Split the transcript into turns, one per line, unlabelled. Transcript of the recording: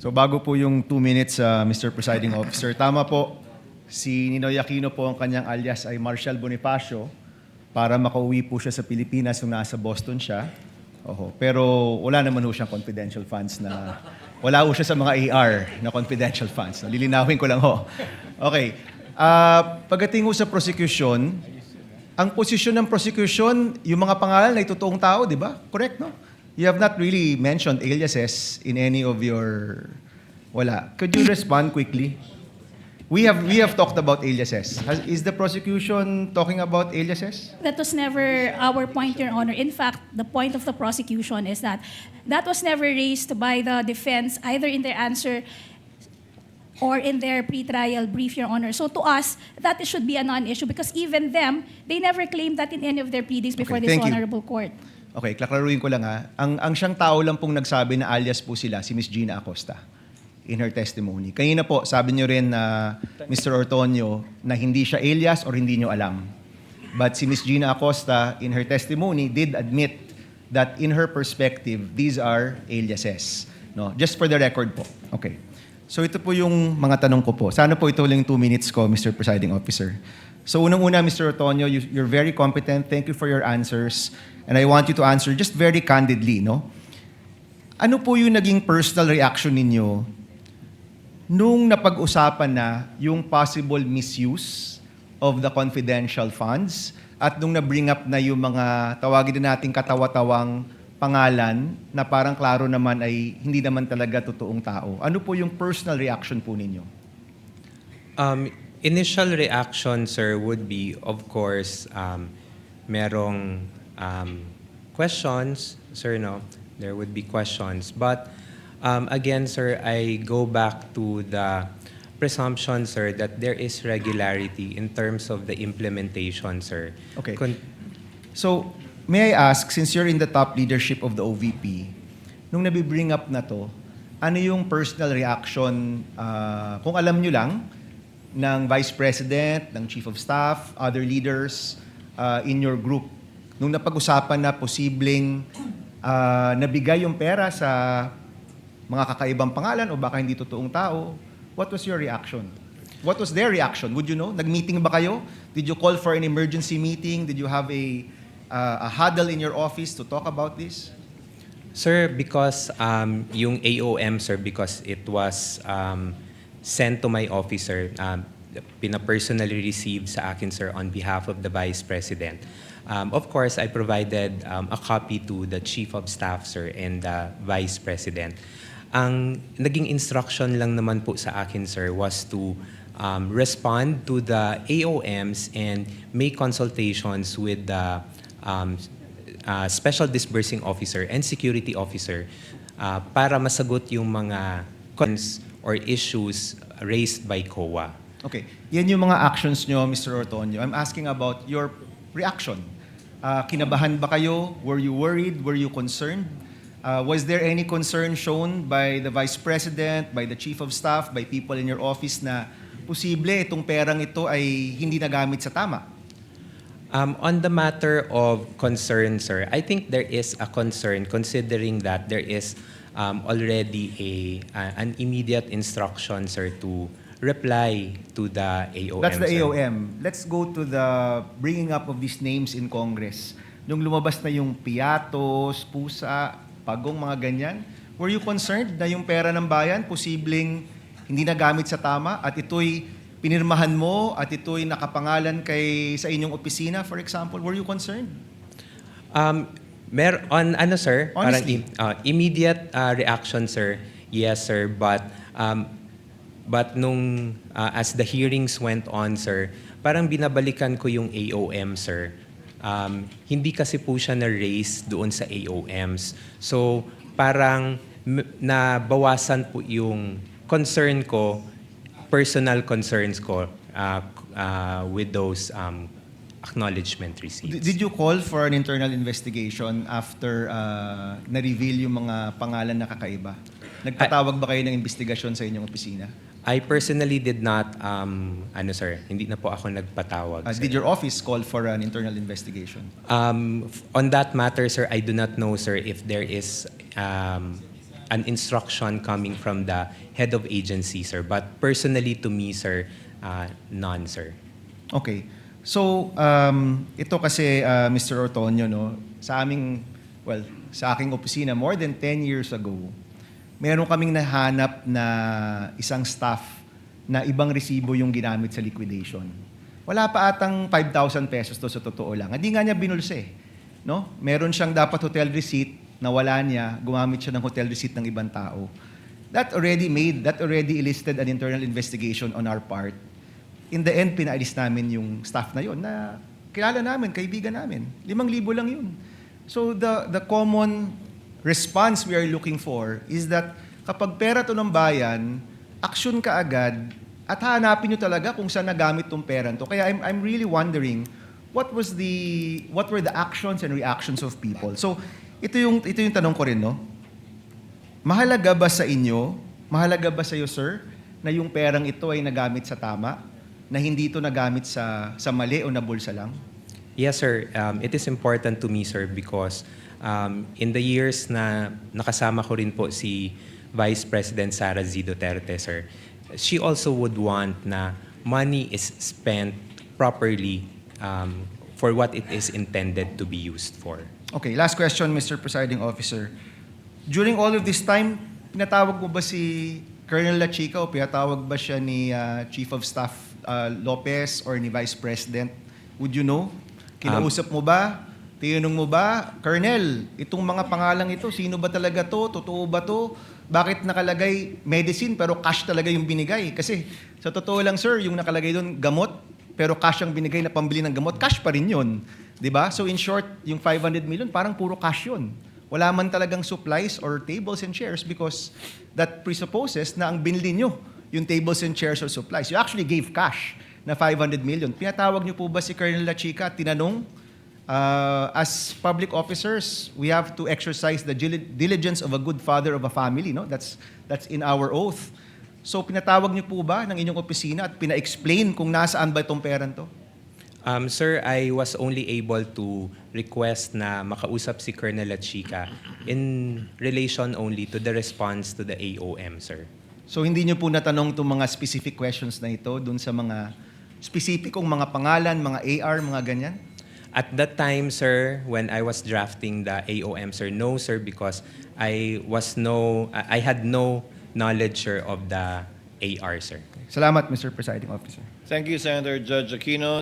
So bago po yung 2 minutes, Mr. Presiding Officer, tama po, si Ninoy Aquino po ang kanyang alias ay Marshall Bonifacio para makauwi po siya sa Pilipinas nung nasa Boston siya. Oho. Pero wala naman ho siyang confidential funds na, wala ho siya sa mga AR na confidential funds. Lilinawin ko lang ho. Okay. Pagdating ho sa prosecution, ang posisyon ng prosecution, yung mga pangalan ay totoong tao, di ba? Correct, no? You have not really mentioned aliases in any of your... Wala. Could you respond quickly? We have talked about aliases. Is the prosecution talking about aliases?
That was never our point, Your Honor. In fact, the point of the prosecution is that that was never raised by the defense, either in their answer or in their pre-trial brief, Your Honor. So to us, that should be a non-issue because even them, they never claimed that in any of their pleadings before this
thank you.
honorable court.
Okay, klaklaruin ko lang ha. Ang siyang tao lang pong nagsabi na alias po sila, si Miss Gina Acosta, in her testimony. Kanina po, sabi niyo rin na Mr. Ortonio na hindi siya alias or hindi niyo alam. But si Miss Gina Acosta, in her testimony, did admit that in her perspective, these are aliases. No? Just for the record po. Okay. So ito po yung mga tanong ko po. Sana po ito lang 2 minutes ko, Mr. Presiding Officer. So unang-una, Mr. Ortonio, you're very competent. Thank you for your answers. And I want you to answer just very candidly, no? Ano po yung naging personal reaction ninyo nung napag-usapan na yung possible misuse of the confidential funds at nung na-bring up na yung mga tawagin din nating katawa-tawang pangalan na parang klaro naman ay hindi naman talaga totoong tao? Ano po yung personal reaction po ninyo?
Initial reaction, sir, would be, of course, merong questions, sir, no? There would be questions. But again, sir, I go back to the presumption, sir, that there is regularity in terms of the implementation, sir.
Okay. So, may I ask, since you're in the top leadership of the OVP, nung nabibring up na to, ano yung personal reaction, kung alam nyo lang, ng Vice President, ng Chief of Staff, other leaders in your group, nung napag-usapan na posibleng nabigay yung pera sa mga kakaibang pangalan o baka hindi totoong tao, what was your reaction? What was their reaction? Would you know? Nag-meeting ba kayo? Did you call for an emergency meeting? Did you have a huddle in your office to talk about this?
Sir, because yung AOM, sir, because it was sent to my office, sir, pina-personally received sa akin, sir, on behalf of the Vice President. Of course, I provided a copy to the Chief of Staff, sir, and the Vice President. Ang naging instruction lang naman po sa akin, sir, was to respond to the AOMs and make consultations with the Special Disbursing Officer and Security Officer para masagot yung mga concerns or issues raised by COA.
Okay. Yan yung mga actions nyo, Mr. Ortonio. I'm asking about your reaction. Kinabahan ba kayo? Were you worried? Were you concerned? Was there any concern shown by the Vice President, by the Chief of Staff, by people in your office na posible itong perang ito ay hindi nagamit sa tama?
On the matter of concern, sir, I think there is a concern considering that there is already an immediate instruction, sir, to reply to the AOM.
That's the
sir.
AOM. Let's go to the bringing up of these names in Congress. Nung lumabas na yung piatos, pusa, pagong, mga ganyan, were you concerned na yung pera ng bayan posibleng hindi nagamit sa tama at ito'y pinirmahan mo at ito'y nakapangalan sa inyong opisina, for example? Were you concerned?
Sir,
Honestly.
parang immediate reaction, sir, yes, sir, but nung as the hearings went on, sir, parang binabalikan ko yung AOM, sir. Hindi kasi po siya na-raise doon sa AOMs. So, parang nabawasan po yung concern ko, personal concerns ko with those acknowledgement receipts.
Did you call for an internal investigation after na-reveal yung mga pangalan na kakaiba? Nagpatawag ba kayo ng investigasyon sa inyong opisina?
I personally did not, sir, hindi na po ako nagpatawag. Sir.
Did your office call for an internal investigation?
On that matter, sir, I do not know, sir, if there is an instruction coming from the head of agency, sir. But personally to me, sir, none, sir.
Okay. So, ito kasi, Mr. Ortonio, no, sa aking opisina, more than 10 years ago, meron kaming nahanap na isang staff na ibang resibo yung ginamit sa liquidation. Wala pa atang 5,000 pesos to sa totoo lang. Hindi nga niya binulsa eh. No? Meron siyang dapat hotel receipt na wala niya, gumamit siya ng hotel receipt ng ibang tao. That already elicited an internal investigation on our part. In the end, pinaalis namin yung staff na yon na kilala namin, kaibigan namin. 5,000 lang yun. So the common response we are looking for is that kapag pera to ng bayan, aksyon ka agad at hanapin nyo talaga kung saan nagamit tong pera to. Kaya I'm really wondering what were the actions and reactions of people. So ito yung tanong ko rin, no? Mahalaga ba sa inyo, mahalaga ba sa iyo, sir, na yung perang ito ay nagamit sa tama, na hindi ito nagamit sa mali o nabulsa lang?
Yes, sir. It is important to me, sir, because in the years na nakasama ko rin po si Vice President Sara Z. Duterte, sir, she also would want na money is spent properly for what it is intended to be used for.
Okay, last question, Mr. Presiding Officer. During all of this time, pinatawag mo ba si Colonel La Chica o pinatawag ba siya ni Chief of Staff Lopez or ni Vice President? Would you know? Kinausap mo ba? Tinanong mo ba? Colonel, itong mga pangalang ito, sino ba talaga to? Totoo ba to? Bakit nakalagay medicine pero cash talaga yung binigay? Kasi sa totoo lang, sir, yung nakalagay doon gamot pero cash ang binigay na pambili ng gamot, cash pa rin yun. 'Di ba? So in short, yung 500 million parang puro cash yun. Wala man talagang supplies or tables and chairs because that presupposes na ang binili nyo yung tables and chairs or supplies. You actually gave cash na 500 million. Pinatawag nyo po ba si Colonel La Chica at tinanong, as public officers, we have to exercise the diligence of a good father of a family. No? That's in our oath. So pinatawag niyo po ba ng inyong opisina at pina-explain kung nasaan ba itong peran to?
Sir, I was only able to request na makausap si Colonel La Chica in relation only to the response to the AOM, sir.
So hindi niyo po natanong itong mga specific questions na ito dun sa mga specificong mga pangalan, mga AR, mga ganyan?
At that time, sir, when I was drafting the AOM, sir, no, sir, because I had no knowledge, sir, of the AR, sir.
Salamat, Mr. Presiding Officer.
Thank you, Senator Judge Aquino.